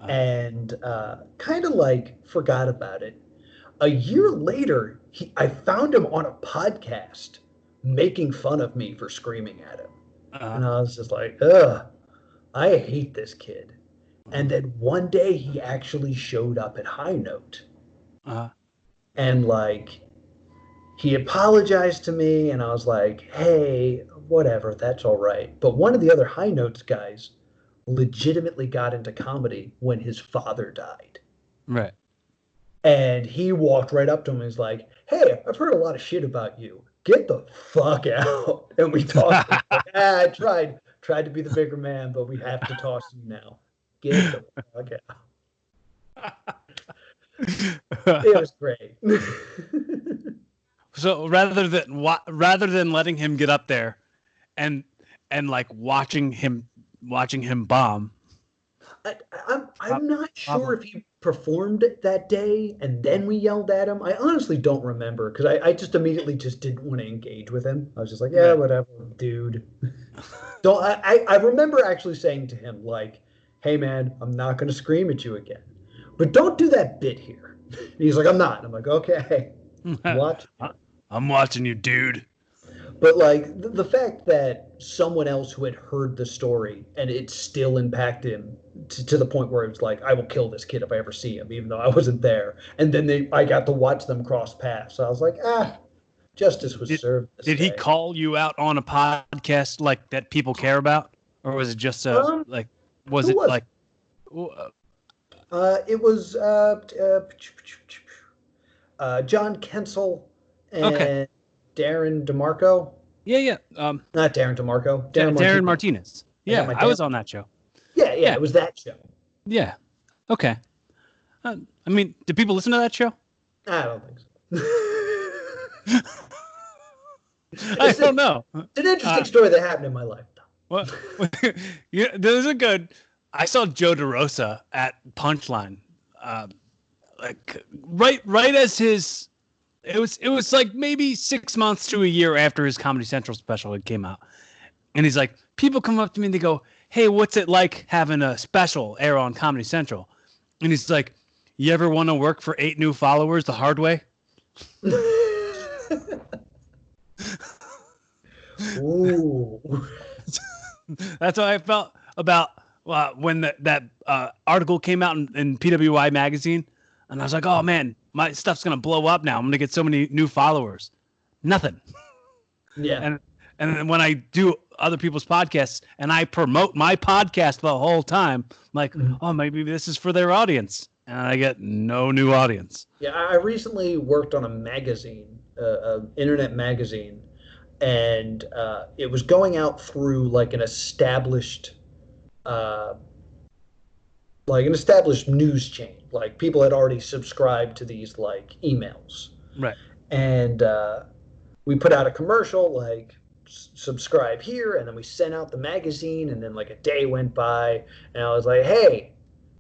And kind of like forgot about it. A year later, I found him on a podcast making fun of me for screaming at him. And I was just like, ugh, I hate this kid. And then one day he actually showed up at High Note. And like, he apologized to me and I was like, hey, whatever, that's all right. But one of the other High Notes guys legitimately got into comedy when his father died. Right. And he walked right up to him and was like, hey, I've heard a lot of shit about you. Get the fuck out. And we talked. Like, I tried to be the bigger man, but we have to toss you now. Get the fuck out. It was great. So rather than letting him get up there and like watching him bomb. I'm not sure if he performed that day and then we yelled at him. I honestly don't remember because I just immediately just didn't want to engage with him. I was just like, yeah, whatever, dude. Don't I remember actually saying to him, like, hey man, I'm not gonna scream at you again. But don't do that bit here. And he's like, I'm not. And I'm like, okay. I'm watching you, dude. But like the fact that someone else who had heard the story and it still impacted him to the point where it was like, I will kill this kid if I ever see him, even though I wasn't there. And then I got to watch them cross paths. So I was like, justice was served. Did he call you out on a podcast like that people care about, or was it just like? Was it like? It was John Kensel and Darren DeMarco. Yeah. Not Darren DeMarco. Darren Martinez. Yeah, I was on that show. Yeah, it was that show. Yeah. Okay. I mean, do people listen to that show? I don't think so. I don't know. It's an interesting story that happened in my life. What? Yeah, there's a good. I saw Joe DeRosa at Punchline, like right as his. It was like maybe 6 months to a year after his Comedy Central special had came out, and he's like, people come up to me and they go, "Hey, what's it like having a special air on Comedy Central?" And he's like, "You ever want to work for 8 new followers the hard way?" Ooh. That's how I felt about when that article came out in PWI magazine, and I was like, "Oh man, my stuff's gonna blow up now. I'm gonna get so many new followers." Nothing. Yeah. And then when I do other people's podcasts and I promote my podcast the whole time, I'm like, oh, maybe this is for their audience, and I get no new audience. Yeah, I recently worked on a magazine, internet magazine, and it was going out through like an established news chain. Like people had already subscribed to these like emails. Right. And we put out a commercial like subscribe here, and then we sent out the magazine, and then like a day went by and I was like, hey,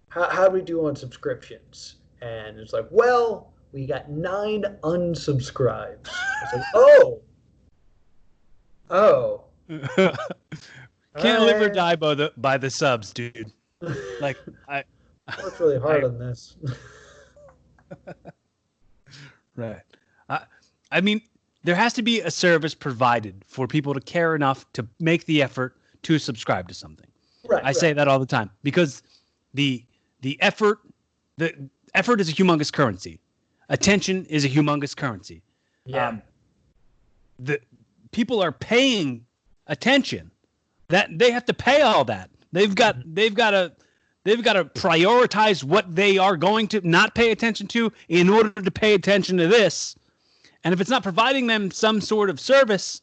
how do we do on subscriptions? And it's like, well, we got 9 unsubscribes. I was like, oh. Can't live or die by the subs, dude. Like I worked really hard on this. Right. I mean, there has to be a service provided for people to care enough to make the effort to subscribe to something. I say that all the time because the effort is a humongous currency. Attention is a humongous currency. Yeah. The people are paying attention. That they have to pay all that. They've got to prioritize what they are going to not pay attention to in order to pay attention to this. And if it's not providing them some sort of service,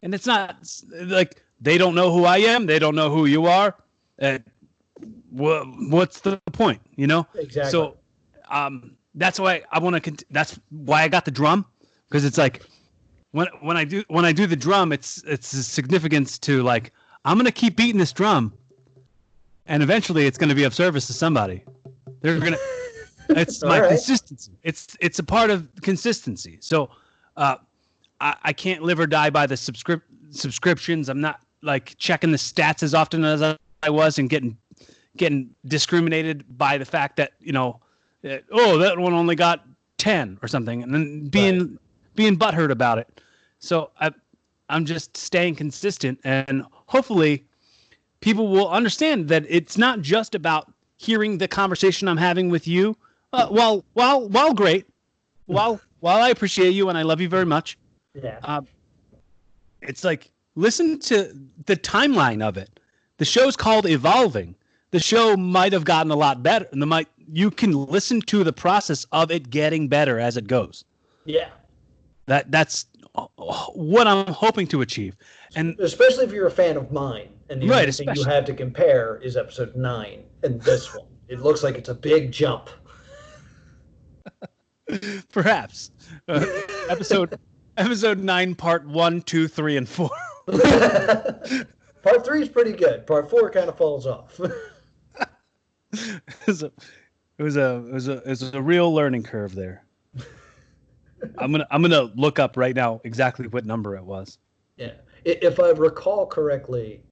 and it's not like they don't know who I am, they don't know who you are, what's the point, you know? Exactly. So that's why I want to. That's why I got the drum, because it's like when I do the drum, it's a significance to like I'm gonna keep beating this drum, and eventually it's gonna be of service to somebody. They're gonna. It's my consistency. It's a part of consistency. So I can't live or die by the subscriptions. I'm not like checking the stats as often as I was and getting discriminated by the fact that, you know, that one only got 10 or something, and then being butthurt about it. So I'm just staying consistent, and hopefully people will understand that it's not just about hearing the conversation I'm having with you. While great, while I appreciate you and I love you very much. Yeah. It's like, listen to the timeline of it. The show's called Evolving. The show might have gotten a lot better, and you can listen to the process of it getting better as it goes. Yeah. That's what I'm hoping to achieve, and especially if you're a fan of mine, and the only thing you have to compare is episode 9 and this one. It looks like it's a big jump. Perhaps episode 9, part 1, 2, 3, and 4. Part 3 is pretty good. Part 4 kind of falls off. It was a real learning curve there. I'm gonna look up right now exactly what number it was. Yeah, if I recall correctly,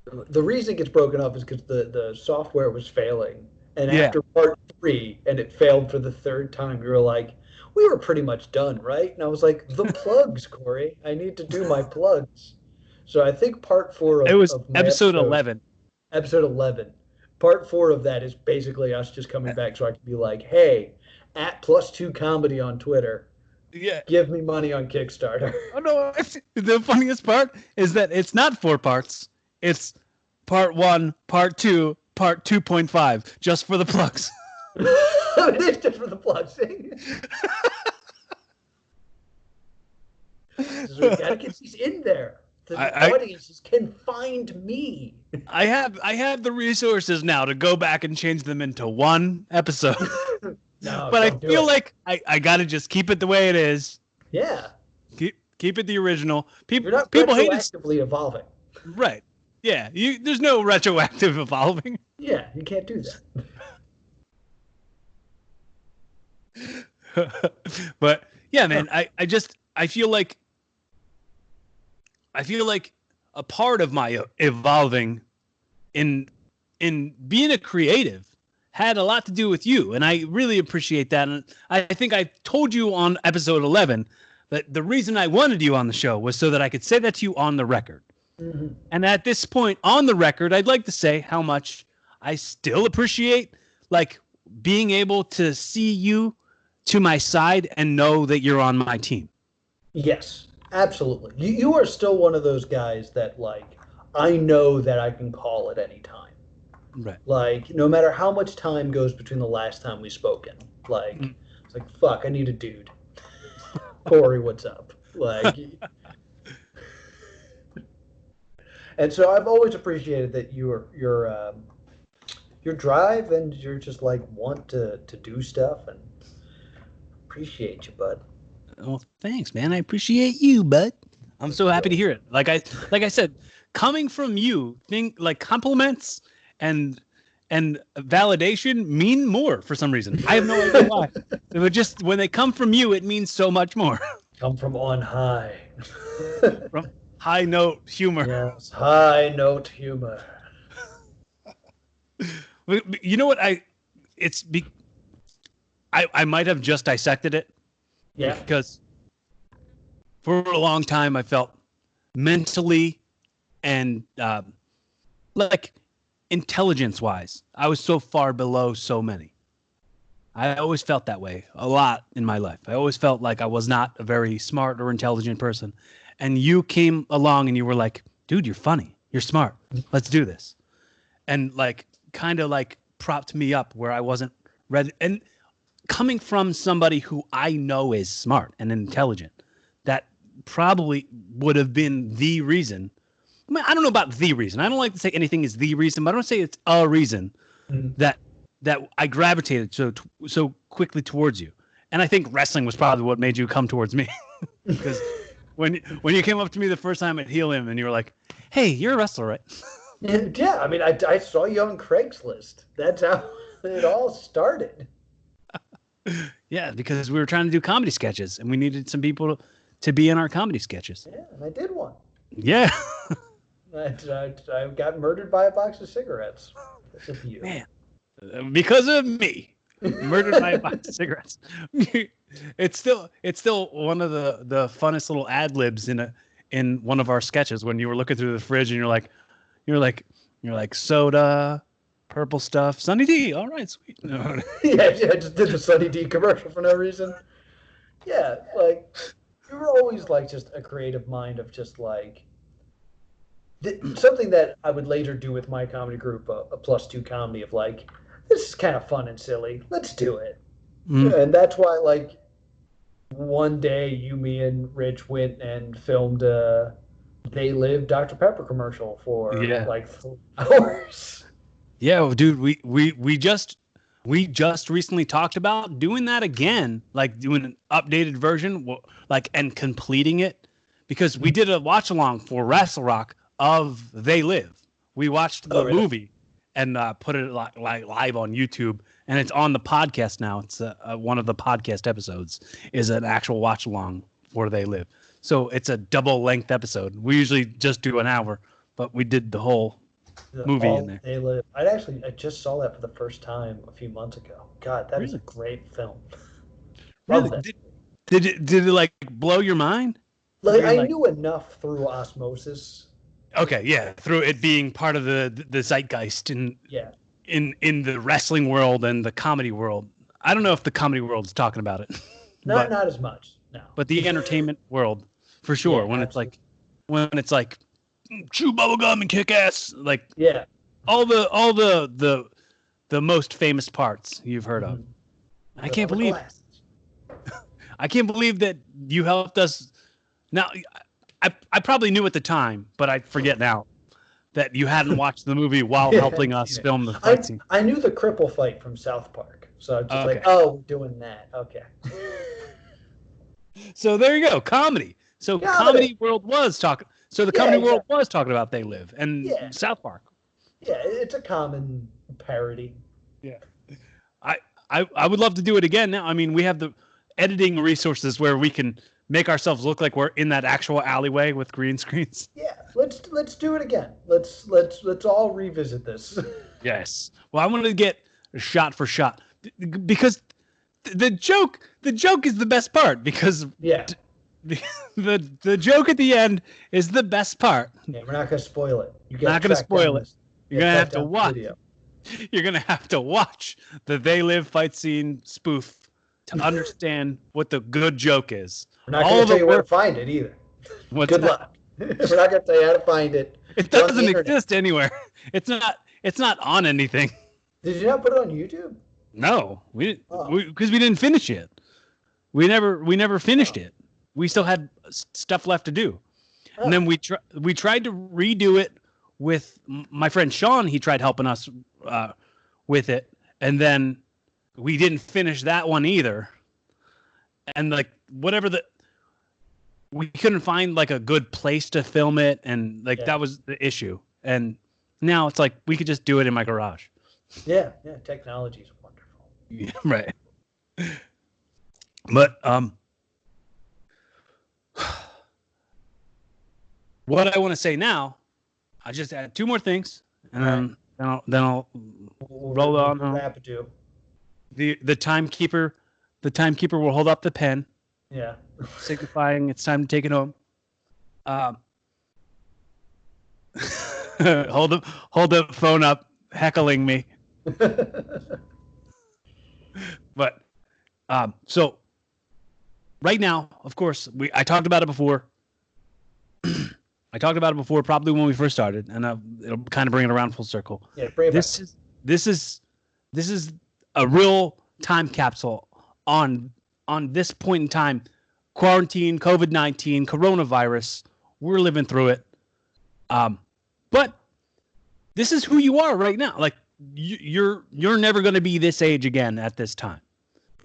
the reason it gets broken up is because the software was failing. And after part 3, and it failed for the 3rd time, you were like, we were pretty much done, right? And I was like, the plugs, Corey. I need to do my plugs. So I think part 4 of... It was of episode 11. Episode 11. Part 4 of that is basically us just coming back so I can be like, hey, at +2 Comedy on Twitter, give me money on Kickstarter. Oh, no. The funniest part is that it's not 4 parts. It's part 1, part 2, part 2.5, just for the plugs. It is just for the plugs. So we gotta get these in there. The audiences can find me. I have the resources now to go back and change them into 1 episode. No, but I feel like I gotta just keep it the way it is. Yeah. Keep it the original. You're not people hate retroactively evolving. Right. Yeah. There's no retroactive evolving. Yeah, you can't do that. But yeah, man, I feel like a part of my evolving in being a creative had a lot to do with you, and I really appreciate that. And I think I told you on episode 11 that the reason I wanted you on the show was so that I could say that to you on the record. Mm-hmm. And at this point on the record, I'd like to say how much I still appreciate like being able to see you to my side and know that you're on my team. Yes, absolutely. You are still one of those guys that like, I know that I can call at any time. Right. Like, no matter how much time goes between the last time we spoken, like, it's like, fuck, I need a dude. Corey, what's up? Like, and so I've always appreciated that your drive and you're just like want to do stuff, and appreciate you, bud. Oh, thanks, man. I appreciate you, bud. I'm so happy to hear it. Like I said, coming from you, like compliments and validation mean more for some reason. I have no idea why. It would just when they come from you, it means so much more. Come from on high. From high note humor. Yes, high note humor. You know what I might have just dissected it. Yeah. Because for a long time I felt mentally and like intelligence wise, I was so far below so many. I always felt that way a lot in my life. I always felt like I was not a very smart or intelligent person. And you came along and you were like, dude, you're funny. You're smart. Let's do this. And like kind of like propped me up where I wasn't ready. And coming from somebody who I know is smart and intelligent, that probably would have been the reason. I mean, I don't know about the reason. I don't like to say anything is the reason, but I don't say it's a reason that I gravitated so quickly towards you. And I think wrestling was probably what made you come towards me. Because when you came up to me the first time at Heel Him and you were like, hey, you're a wrestler, right? Yeah, I mean, I saw you on Craigslist. That's how it all started. Yeah, because we were trying to do comedy sketches and we needed some people to be in our comedy sketches. Yeah, and I did one. Yeah. I got murdered by a box of cigarettes. That's a you. Man, because of me, murdered by a box of cigarettes. It's still one of the funnest little ad libs in one of our sketches when you were looking through the fridge and you're like soda, purple stuff, Sunny D. All right, sweet. No. Yeah, I just did the Sunny D commercial for no reason. Yeah, like you were always like just a creative mind of just like something that I would later do with my comedy group, a +2 comedy of like, this is kind of fun and silly. Let's do it. And that's why like one day you, me, and Rich went and filmed They Live Dr. Pepper commercial for like 3 hours. Yeah, dude, we just recently talked about doing that again, like doing an updated version, like and completing it, because we did a watch along for Wrestle Rock of They Live. We watched the movie and put it like live on YouTube, and it's on the podcast now. It's one of the podcast episodes is an actual watch along for They Live. So it's a double length episode. We usually just do an hour, but we did the whole movie in there. They Live. I just saw that for the first time a few months ago. God, that is a great film. Really? Did it like blow your mind? Like I knew enough through osmosis. Okay, yeah, through it being part of the zeitgeist in the wrestling world and the comedy world. I don't know if the comedy world is talking about it. Not as much, no. But the entertainment world, for sure. Yeah, when it's like chew bubblegum and kick ass, like all the most famous parts you've heard of. I can't believe that you helped us. Now, I probably knew at the time, but I forget now that you hadn't watched the movie while helping us film the fight scene. I knew the cripple fight from South Park, so I'm just like, oh, we're doing that. Okay. So there you go, comedy. So comedy world was talking. So the comedy world was talking about They Live and South Park. Yeah, it's a common parody. Yeah, I would love to do it again. Now, I mean, we have the editing resources where we can make ourselves look like we're in that actual alleyway with green screens. Yeah, let's do it again. Let's all revisit this. Yes. Well, I wanted to get shot for shot because the joke is the best part because the joke at the end is the best part. Yeah, we're not gonna spoil it. You're not gonna spoil it. You're gonna have to watch. You're gonna have to watch the They Live fight scene spoof to understand what the good joke is. We're not going to tell you where to find it either. Good luck. We're not going to tell you how to find it. It doesn't exist anywhere. It's not on anything. Did you not put it on YouTube? No, because we didn't finish it. We never finished it. We still had stuff left to do. And then we tried to redo it with my friend Sean. He tried helping us with it, and then we didn't finish that one either. And like we couldn't find like a good place to film it, and like that was the issue. And now it's like we could just do it in my garage. Yeah, technology is wonderful. Yeah, right. But what I want to say now, I just add 2 more things, and then I'll roll on. Rapid. The timekeeper will hold up the pen. Yeah. Signifying it's time to take it home. Hold the phone up, heckling me. But so right now, of course, I talked about it before. I talked about it before, probably when we first started, and it'll kind of bring it around full circle. Yeah, bring it back. This is a real time capsule on this point in time. Quarantine, COVID-19, coronavirus. We're living through it. But this is who you are right now. Like you're never going to be this age again at this time.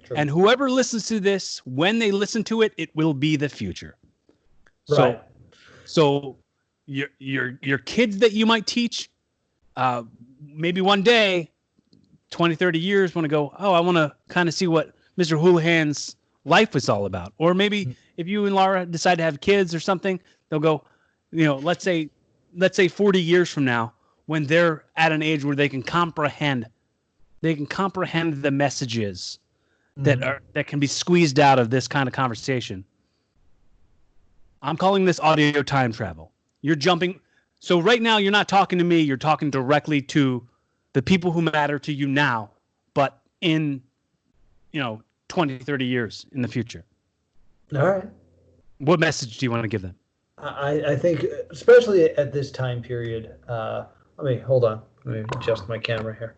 True. And whoever listens to this, when they listen to it, it will be the future. Right. So your kids that you might teach, maybe one day, 20, 30 years, want to go, oh, I want to kind of see what Mr. Houlihan's life was all about. Or maybe if you and Laura decide to have kids or something, they'll go, let's say 40 years from now, when they're at an age where they can comprehend the messages that can be squeezed out of this kind of conversation. I'm calling this audio time travel. You're jumping. So right now you're not talking to me. You're talking directly to the people who matter to you now, but in, 20, 30 years in the future. All right. What message do you want to give them? I think, especially at this time period, hold on. Let me adjust my camera here.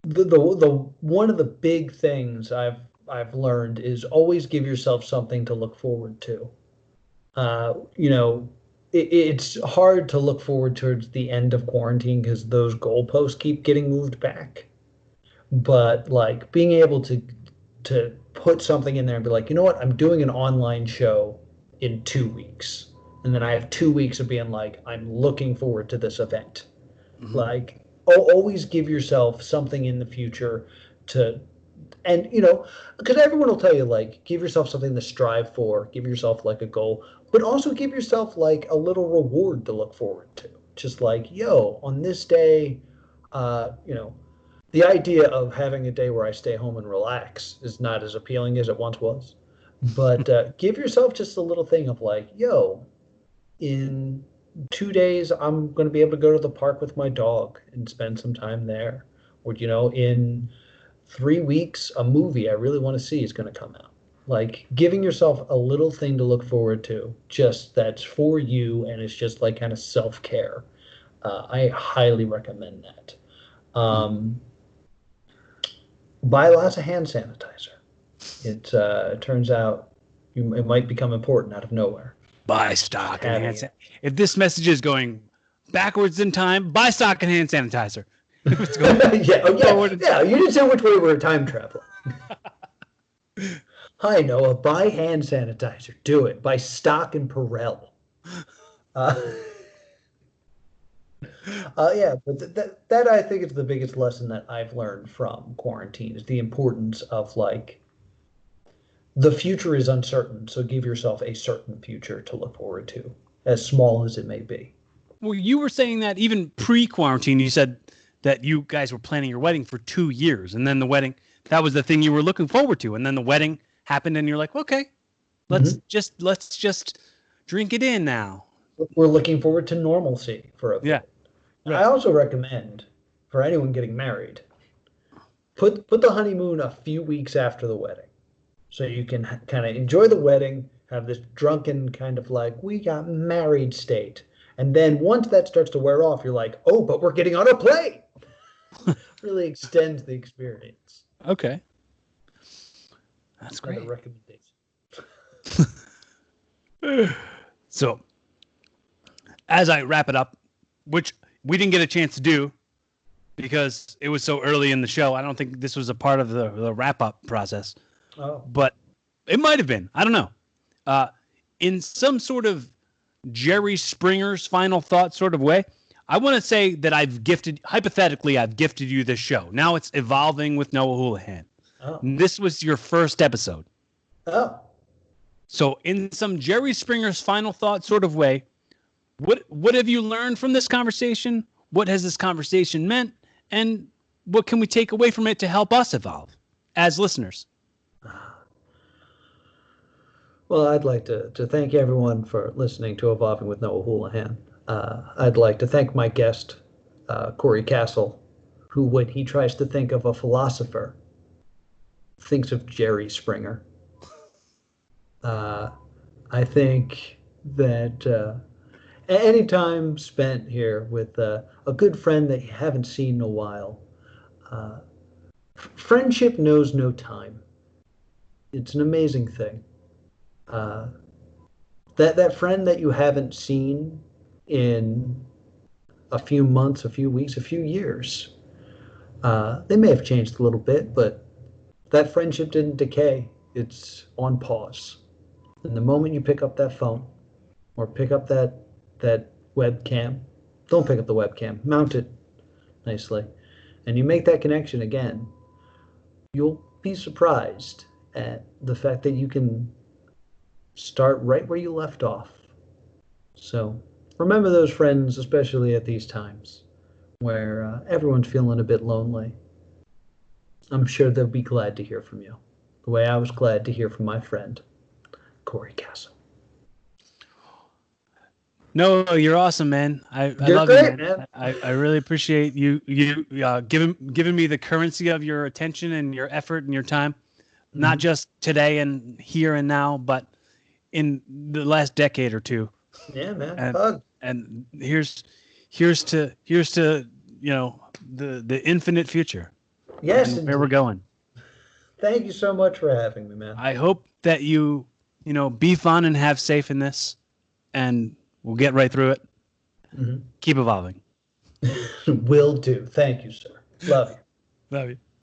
The one of the big things I've learned is always give yourself something to look forward to. It's hard to look forward towards the end of quarantine because those goalposts keep getting moved back. But like being able to put something in there and be like, you know what, I'm doing an online show in 2 weeks. And then I have 2 weeks of being like, I'm looking forward to this event. Mm-hmm. Like, always give yourself something in the future because everyone will tell you, like, give yourself something to strive for, give yourself like a goal, but also give yourself like a little reward to look forward to. Just like, on this day, the idea of having a day where I stay home and relax is not as appealing as it once was. But give yourself just a little thing of like, in 2 days, I'm going to be able to go to the park with my dog and spend some time there. Or, in 3 weeks, a movie I really want to see is going to come out. Like giving yourself a little thing to look forward to, just that's for you, and it's just like kind of self-care. I highly recommend that. Buy lots of hand sanitizer. It turns out it might become important out of nowhere. Buy stock and hand sanitizer. If this message is going backwards in time, buy stock and hand sanitizer. Yeah. You didn't say which way we're time traveling. Hi, Noah. Buy hand sanitizer. Do it. Buy stock and Perel. But that I think is the biggest lesson that I've learned from quarantine is the importance of like the future is uncertain, so give yourself a certain future to look forward to, as small as it may be. Well, you were saying that even pre-quarantine, you said that you guys were planning your wedding for 2 years, and then the wedding, that was the thing you were looking forward to, and then the wedding happened, and you're like, okay, let's just drink it in now. We're looking forward to normalcy for a bit. Yeah. Right. I also recommend for anyone getting married, put the honeymoon a few weeks after the wedding, so you can kind of enjoy the wedding, have this drunken kind of like we got married state, and then once that starts to wear off, you're like, oh, but we're getting on a plane. Really extends the experience. Okay, that's great. A recommendation. So, as I wrap it up, which we didn't get a chance to do because it was so early in the show. I don't think this was a part of the wrap-up process. Oh. But it might have been. I don't know. In some sort of Jerry Springer's final thought sort of way, I want to say that I've gifted you this show. Now it's evolving with Noah Houlihan. Oh. This was your first episode. Oh. So in some Jerry Springer's final thought sort of way, what have you learned from this conversation? What has this conversation meant? And what can we take away from it to help us evolve as listeners? Well, I'd like to thank everyone for listening to Evolving with Noah Houlihan. I'd like to thank my guest, Corey Castle, who, when he tries to think of a philosopher, thinks of Jerry Springer. I think that any time spent here with a good friend that you haven't seen in a while, friendship knows no time. It's an amazing thing. That friend that you haven't seen in a few months, a few weeks, a few years, they may have changed a little bit, but that friendship didn't decay. It's on pause. And the moment you pick up that phone or pick up that webcam, don't pick up the webcam, mount it nicely, and you make that connection again, you'll be surprised at the fact that you can start right where you left off. So remember those friends, especially at these times where everyone's feeling a bit lonely. I'm sure they'll be glad to hear from you, the way I was glad to hear from my friend, Corey Castle. No, you're awesome, man. I love great, you, man. I really appreciate you giving me the currency of your attention and your effort and your time, not just today and here and now, but in the last decade or two. Yeah, man. And here's to the infinite future. Yes, and where we're going. Thank you so much for having me, man. I hope that you be fun and have safe in this, and we'll get right through it. Keep evolving. Will do. Thank you, sir. Love you. Love you.